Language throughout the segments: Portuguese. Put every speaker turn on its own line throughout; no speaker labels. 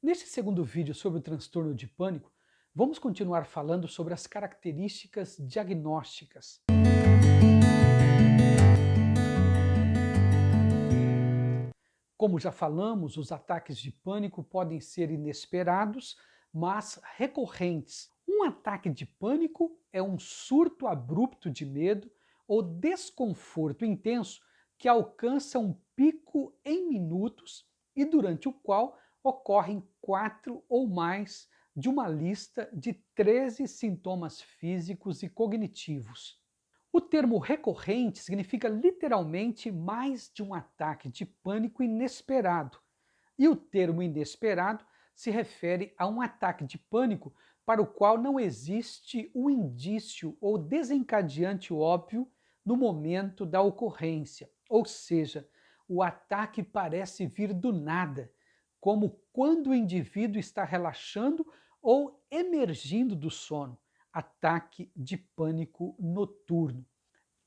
Neste segundo vídeo sobre o transtorno de pânico, vamos continuar falando sobre as características diagnósticas. Como já falamos, os ataques de pânico podem ser inesperados, mas recorrentes. Um ataque de pânico é um surto abrupto de medo ou desconforto intenso que alcança um pico em minutos e durante o qual ocorrem 4 ou mais de uma lista de 13 sintomas físicos e cognitivos. O termo recorrente significa literalmente mais de um ataque de pânico inesperado, e o termo inesperado se refere a um ataque de pânico para o qual não existe um indício ou desencadeante óbvio no momento da ocorrência, ou seja, o ataque parece vir do nada, como quando o indivíduo está relaxando ou emergindo do sono, ataque de pânico noturno.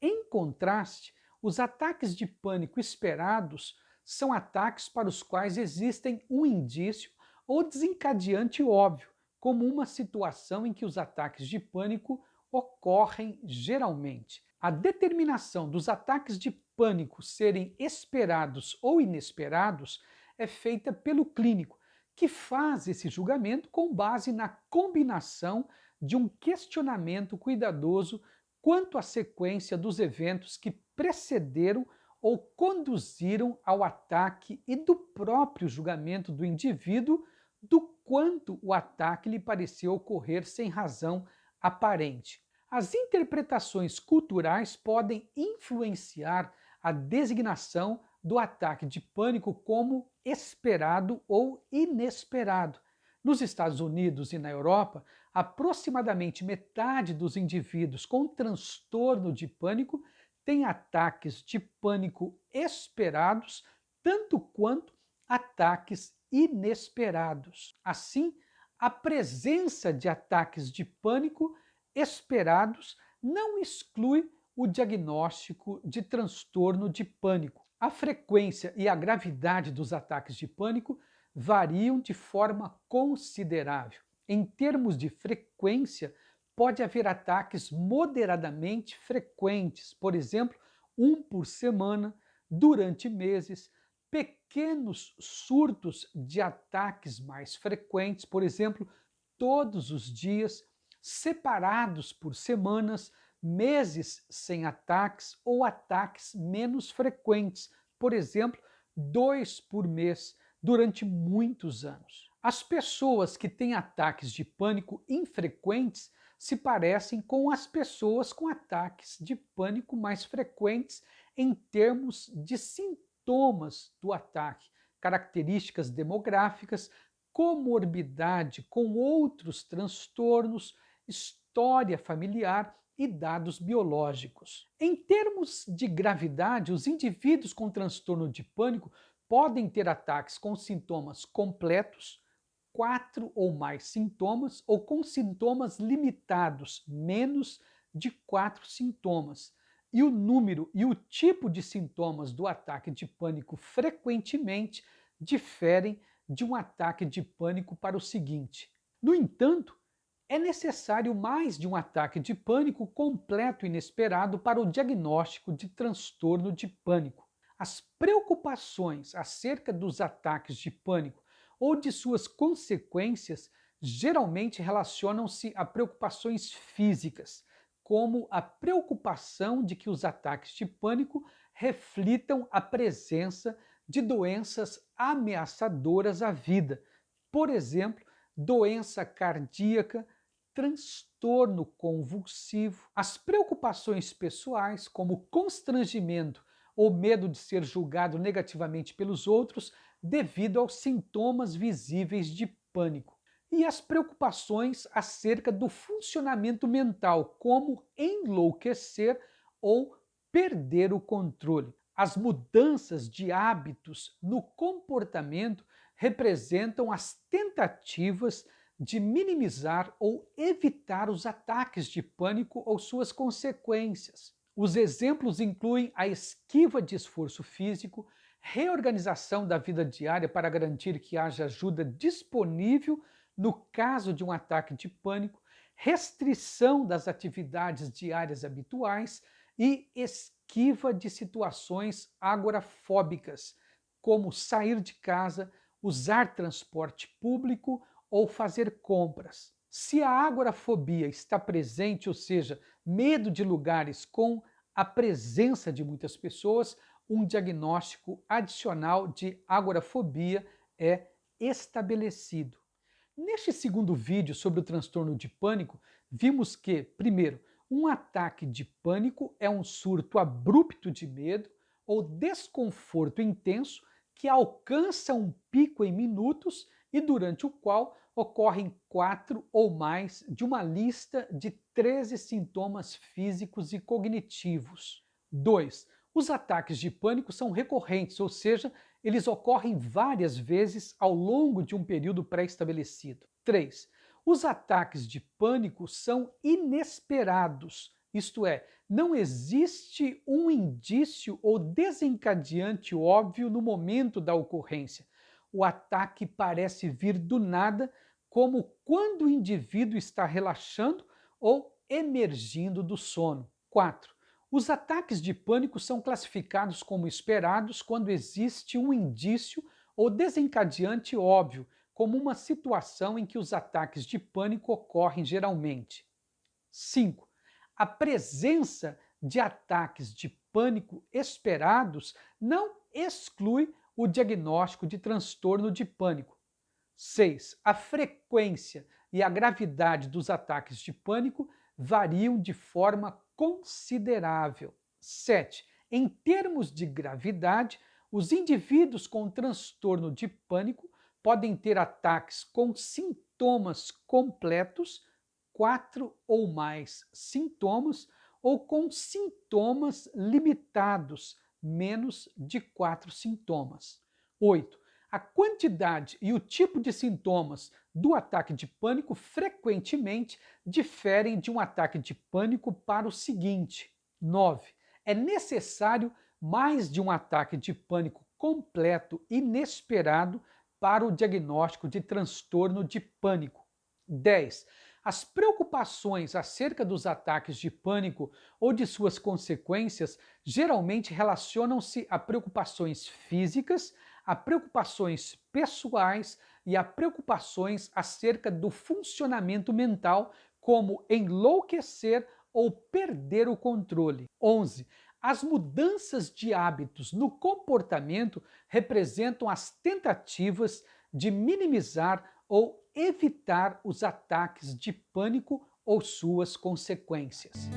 Em contraste, os ataques de pânico esperados são ataques para os quais existem um indício ou desencadeante óbvio, como uma situação em que os ataques de pânico ocorrem geralmente. A determinação dos ataques de pânico serem esperados ou inesperados é feita pelo clínico, que faz esse julgamento com base na combinação de um questionamento cuidadoso quanto à sequência dos eventos que precederam ou conduziram ao ataque e do próprio julgamento do indivíduo do quanto o ataque lhe pareceu ocorrer sem razão aparente. As interpretações culturais podem influenciar a designação do ataque de pânico como esperado ou inesperado. Nos Estados Unidos e na Europa, aproximadamente metade dos indivíduos com transtorno de pânico tem ataques de pânico esperados, tanto quanto ataques inesperados. Assim, a presença de ataques de pânico esperados não exclui o diagnóstico de transtorno de pânico. A frequência e a gravidade dos ataques de pânico variam de forma considerável. Em termos de frequência, pode haver ataques moderadamente frequentes, por exemplo, um por semana, durante meses, pequenos surtos de ataques mais frequentes, por exemplo, todos os dias, separados por semanas, meses sem ataques ou ataques menos frequentes, por exemplo, 2 por mês, durante muitos anos. As pessoas que têm ataques de pânico infrequentes se parecem com as pessoas com ataques de pânico mais frequentes em termos de sintomas do ataque, características demográficas, comorbidade com outros transtornos, história familiar e dados biológicos. Em termos de gravidade, os indivíduos com transtorno de pânico podem ter ataques com sintomas completos, 4 ou mais sintomas, ou com sintomas limitados, menos de 4 sintomas. E o número e o tipo de sintomas do ataque de pânico frequentemente diferem de um ataque de pânico para o seguinte. No entanto, é necessário mais de um ataque de pânico completo e inesperado para o diagnóstico de transtorno de pânico. As preocupações acerca dos ataques de pânico ou de suas consequências geralmente relacionam-se a preocupações físicas, como a preocupação de que os ataques de pânico reflitam a presença de doenças ameaçadoras à vida, por exemplo, doença cardíaca, transtorno convulsivo. As preocupações pessoais, como constrangimento ou medo de ser julgado negativamente pelos outros devido aos sintomas visíveis de pânico. E as preocupações acerca do funcionamento mental, como enlouquecer ou perder o controle. As mudanças de hábitos no comportamento representam as tentativas de minimizar ou evitar os ataques de pânico ou suas consequências. Os exemplos incluem a esquiva de esforço físico, reorganização da vida diária para garantir que haja ajuda disponível no caso de um ataque de pânico, restrição das atividades diárias habituais e esquiva de situações agorafóbicas, como sair de casa, usar transporte público ou fazer compras. Se a agorafobia está presente, ou seja, medo de lugares com a presença de muitas pessoas, um diagnóstico adicional de agorafobia é estabelecido. Neste segundo vídeo sobre o transtorno de pânico, vimos que, primeiro, um ataque de pânico é um surto abrupto de medo ou desconforto intenso que alcança um pico em minutos e durante o qual ocorrem 4 ou mais de uma lista de 13 sintomas físicos e cognitivos. 2. Os ataques de pânico são recorrentes, ou seja, eles ocorrem várias vezes ao longo de um período pré-estabelecido. 3. Os ataques de pânico são inesperados, isto é, não existe um indício ou desencadeante óbvio no momento da ocorrência. O ataque parece vir do nada, como quando o indivíduo está relaxando ou emergindo do sono. 4. Os ataques de pânico são classificados como esperados quando existe um indício ou desencadeante óbvio, como uma situação em que os ataques de pânico ocorrem geralmente. 5. A presença de ataques de pânico esperados não exclui o diagnóstico de transtorno de pânico. 6. A frequência e a gravidade dos ataques de pânico variam de forma considerável. 7. Em termos de gravidade, os indivíduos com transtorno de pânico podem ter ataques com sintomas completos, 4 ou mais sintomas, ou com sintomas limitados, menos de 4 sintomas. 8. A quantidade e o tipo de sintomas do ataque de pânico frequentemente diferem de um ataque de pânico para o seguinte. 9. É necessário mais de um ataque de pânico completo inesperado para o diagnóstico de transtorno de pânico. 10. As preocupações acerca dos ataques de pânico ou de suas consequências geralmente relacionam-se a preocupações físicas, a preocupações pessoais e a preocupações acerca do funcionamento mental, como enlouquecer ou perder o controle. 11. As mudanças de hábitos no comportamento representam as tentativas de minimizar ou evitar os ataques de pânico ou suas consequências.